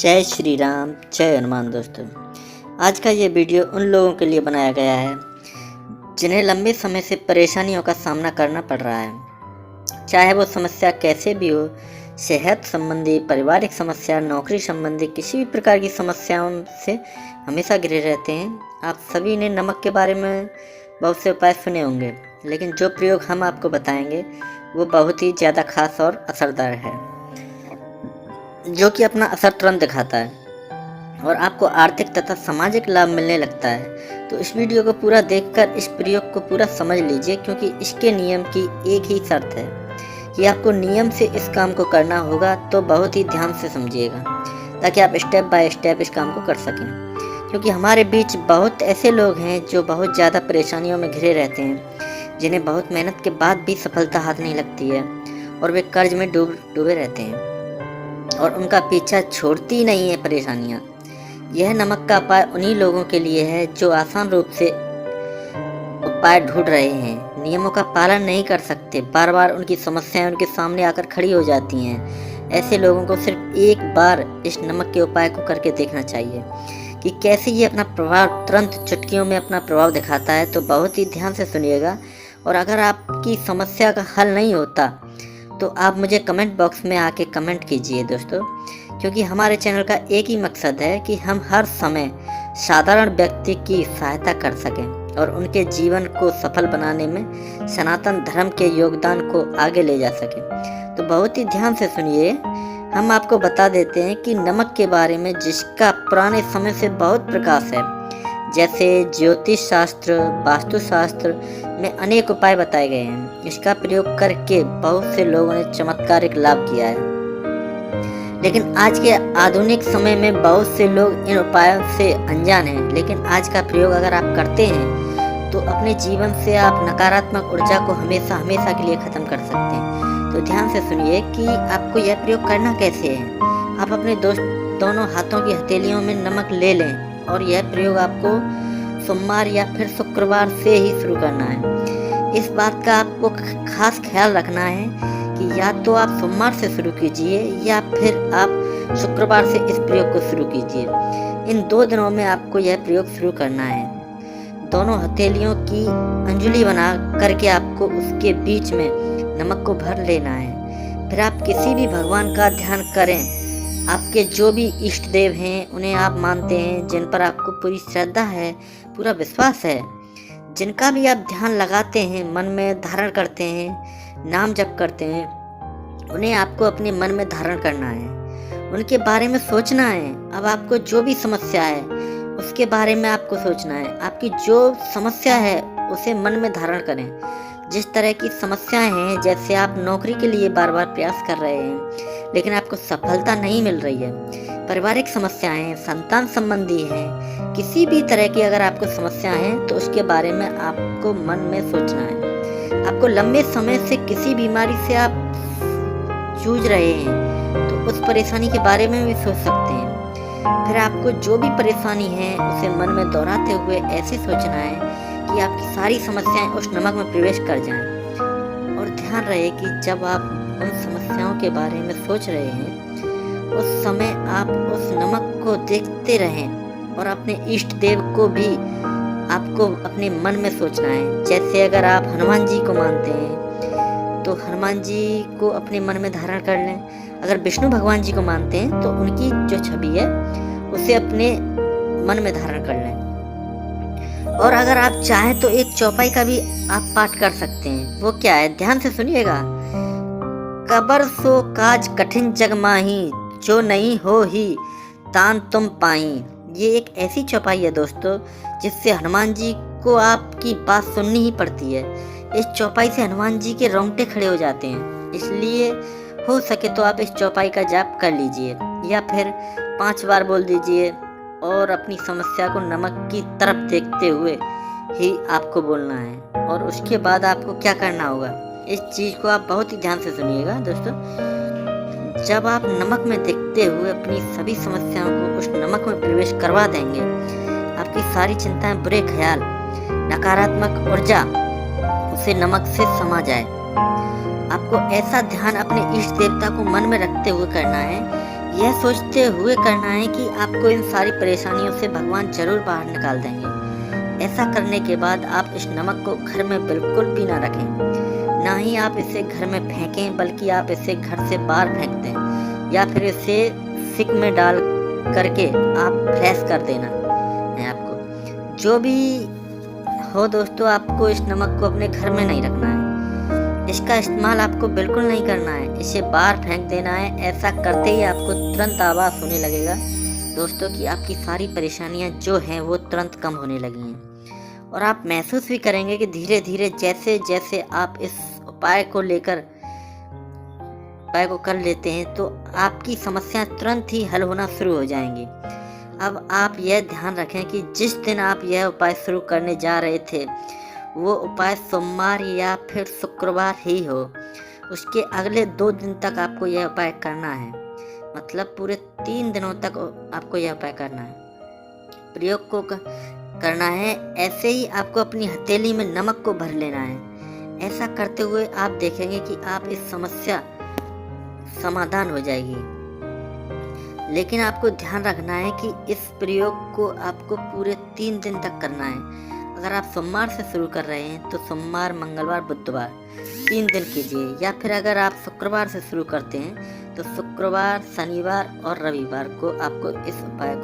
जय श्री राम, जय हनुमान। दोस्तों, आज का ये वीडियो उन लोगों के लिए बनाया गया है जिन्हें लंबे समय से परेशानियों का सामना करना पड़ रहा है। चाहे वो समस्या कैसे भी हो, सेहत संबंधी, पारिवारिक समस्या, नौकरी संबंधी, किसी भी प्रकार की समस्याओं से हमेशा घिरे रहते हैं। आप सभी ने नमक के बारे में बहुत से उपाय सुने होंगे, लेकिन जो प्रयोग हम आपको बताएंगे वो बहुत ही ज़्यादा खास और असरदार है, जो कि अपना असर तुरंत दिखाता है और आपको आर्थिक तथा सामाजिक लाभ मिलने लगता है। तो इस वीडियो को पूरा देखकर इस प्रयोग को पूरा समझ लीजिए, क्योंकि इसके नियम की एक ही शर्त है कि आपको नियम से इस काम को करना होगा। तो बहुत ही ध्यान से समझिएगा ताकि आप स्टेप बाय स्टेप इस काम को कर सकें, क्योंकि हमारे बीच बहुत ऐसे लोग हैं जो बहुत ज़्यादा परेशानियों में घिरे रहते हैं, जिन्हें बहुत मेहनत के बाद भी सफलता हाथ नहीं लगती है और वे कर्ज में डूबे रहते हैं और उनका पीछा छोड़ती नहीं है परेशानियाँ। यह नमक का उपाय उन्हीं लोगों के लिए है जो आसान रूप से उपाय ढूंढ रहे हैं, नियमों का पालन नहीं कर सकते, बार बार उनकी समस्याएं उनके सामने आकर खड़ी हो जाती हैं। ऐसे लोगों को सिर्फ एक बार इस नमक के उपाय को करके देखना चाहिए कि कैसे ये अपना प्रभाव तुरंत चुटकियों में अपना प्रभाव दिखाता है। तो बहुत ही ध्यान से सुनिएगा, और अगर आपकी समस्या का हल नहीं होता तो आप मुझे कमेंट बॉक्स में आके कमेंट कीजिए दोस्तों, क्योंकि हमारे चैनल का एक ही मकसद है कि हम हर समय साधारण व्यक्ति की सहायता कर सकें और उनके जीवन को सफल बनाने में सनातन धर्म के योगदान को आगे ले जा सकें। तो बहुत ही ध्यान से सुनिए, हम आपको बता देते हैं कि नमक के बारे में जिसका पुराने समय से बहुत प्रकाश है, जैसे ज्योतिष शास्त्र, वास्तुशास्त्र में अनेक उपाय बताए गए हैं। इसका प्रयोग करके बहुत से लोगों ने चमत्कारिक लाभ किया है, लेकिन आज के आधुनिक समय में बहुत से लोग इन उपायों से अनजान हैं। लेकिन आज का प्रयोग अगर आप करते हैं तो अपने जीवन से आप नकारात्मक ऊर्जा को हमेशा हमेशा के लिए खत्म कर सकते हैं। तो ध्यान से सुनिए कि आपको यह प्रयोग करना कैसे है। आप अपने दोनों हाथों की हथेलियों में नमक ले लें और यह प्रयोग आपको सोमवार या फिर शुक्रवार से ही शुरू करना है। इस बात का आपको खास ख्याल रखना है कि या तो आप सोमवार से शुरू कीजिए या फिर आप शुक्रवार से इस प्रयोग को शुरू कीजिए। इन 2 दिनों में आपको यह प्रयोग शुरू करना है। दोनों हथेलियों की अंजुली बना करके आपको उसके बीच में नमक को भर लेना है। फिर आप किसी भी भगवान का ध्यान करें। आपके जो भी इष्ट देव हैं उन्हें आप मानते हैं, जिन पर आपको पूरी श्रद्धा है, पूरा विश्वास है, जिनका भी आप ध्यान लगाते हैं, मन में धारण करते हैं, नाम जप करते हैं, उन्हें आपको अपने मन में धारण करना है, उनके बारे में सोचना है। अब आपको जो भी समस्या है उसके बारे में आपको सोचना है। आपकी जो समस्या है उसे मन में धारण करें। जिस तरह की समस्याएं हैं, जैसे आप नौकरी के लिए बार बार प्रयास कर रहे हैं लेकिन आपको सफलता नहीं मिल रही है, पारिवारिक समस्याएं हैं, संतान संबंधी हैं, किसी भी तरह की अगर आपको समस्या है तो उसके बारे में आपको मन में सोचना है। आपको लंबे समय से किसी बीमारी से आप जूझ रहे हैं तो उस परेशानी के बारे में भी सोच सकते हैं। फिर आपको जो भी परेशानी है उसे मन में दोहराते हुए ऐसे सोचना है कि आपकी सारी समस्याएं उस नमक में प्रवेश कर जाएं। और ध्यान रहे कि जब आप उन समस्याओं के बारे में सोच रहे हैं उस समय आप उस नमक को देखते रहें और अपने इष्ट देव को भी आपको अपने मन में सोचना है। जैसे अगर आप हनुमान जी को मानते हैं तो हनुमान जी को अपने मन में धारण कर लें। अगर विष्णु भगवान जी को मानते हैं तो उनकी जो छवि है उसे अपने मन में धारण कर लें। और अगर आप चाहें तो एक चौपाई का भी आप पाठ कर सकते हैं। वो क्या है, ध्यान से सुनिएगा। कबर सो काज कठिन जग माही, जो नहीं हो ही तान तुम पाई। ये एक ऐसी चौपाई है दोस्तों जिससे हनुमान जी को आपकी बात सुननी ही पड़ती है। इस चौपाई से हनुमान जी के रोंगटे खड़े हो जाते हैं। इसलिए हो सके तो आप इस चौपाई का जाप कर लीजिए या फिर 5 बार बोल दीजिए और अपनी समस्या को नमक की तरफ देखते हुए ही आपको बोलना है। और उसके बाद आपको क्या करना होगा, इस चीज़ को आप बहुत ही ध्यान से सुनिएगा दोस्तों। जब आप नमक में देखते हुए अपनी सभी समस्याओं को उस नमक में प्रवेश करवा देंगे, आपकी सारी चिंताएं, बुरे ख्याल, नकारात्मक ऊर्जा उसे नमक से समा जाए। आपको ऐसा ध्यान अपने इष्ट देवता को मन में रखते हुए करना है यह सोचते हुए करना है कि आपको इन सारी परेशानियों से भगवान जरूर बाहर निकाल देंगे। ऐसा करने के बाद आप इस नमक को घर में बिल्कुल भी ना रखें, ना ही आप इसे घर में फेंकें, बल्कि आप इसे घर से बाहर फेंक दें या फिर इसे सिक में डाल करके आप फ्लैश कर देना है आपको। जो भी हो दोस्तों, आपको इस नमक को अपने घर में नहीं रखना है, इसका इस्तेमाल आपको बिल्कुल नहीं करना है, इसे बाहर फेंक देना है। ऐसा करते ही आपको तुरंत आभास होने लगेगा दोस्तों कि आपकी सारी परेशानियां जो हैं वो तुरंत कम होने लगी हैं, और आप महसूस भी करेंगे कि धीरे धीरे जैसे जैसे आप इस उपाय को कर लेते हैं तो आपकी समस्या तुरंत ही हल होना शुरू हो जाएंगी। अब आप यह ध्यान रखें कि जिस दिन आप यह उपाय शुरू करने जा रहे थे वो उपाय सोमवार या फिर शुक्रवार ही हो। उसके अगले 2 दिन तक आपको यह उपाय करना है, मतलब पूरे 3 दिनों तक आपको यह उपाय करना है, प्रयोग को करना है। ऐसे ही आपको अपनी हथेली में नमक को भर लेना है। ऐसा करते हुए आप देखेंगे कि आप इस समस्या समाधान हो जाएगी। लेकिन आपको ध्यान रखना है कि इस प्रयोग को आपको पूरे 3 दिन तक करना है। अगर आप सोमवार से शुरू कर रहे हैं तो सोमवार, मंगलवार, बुधवार 3 दिन कीजिए, या फिर अगर आप शुक्रवार से शुरू करते हैं तो शुक्रवार, शनिवार और रविवार को आपको इस उपाय को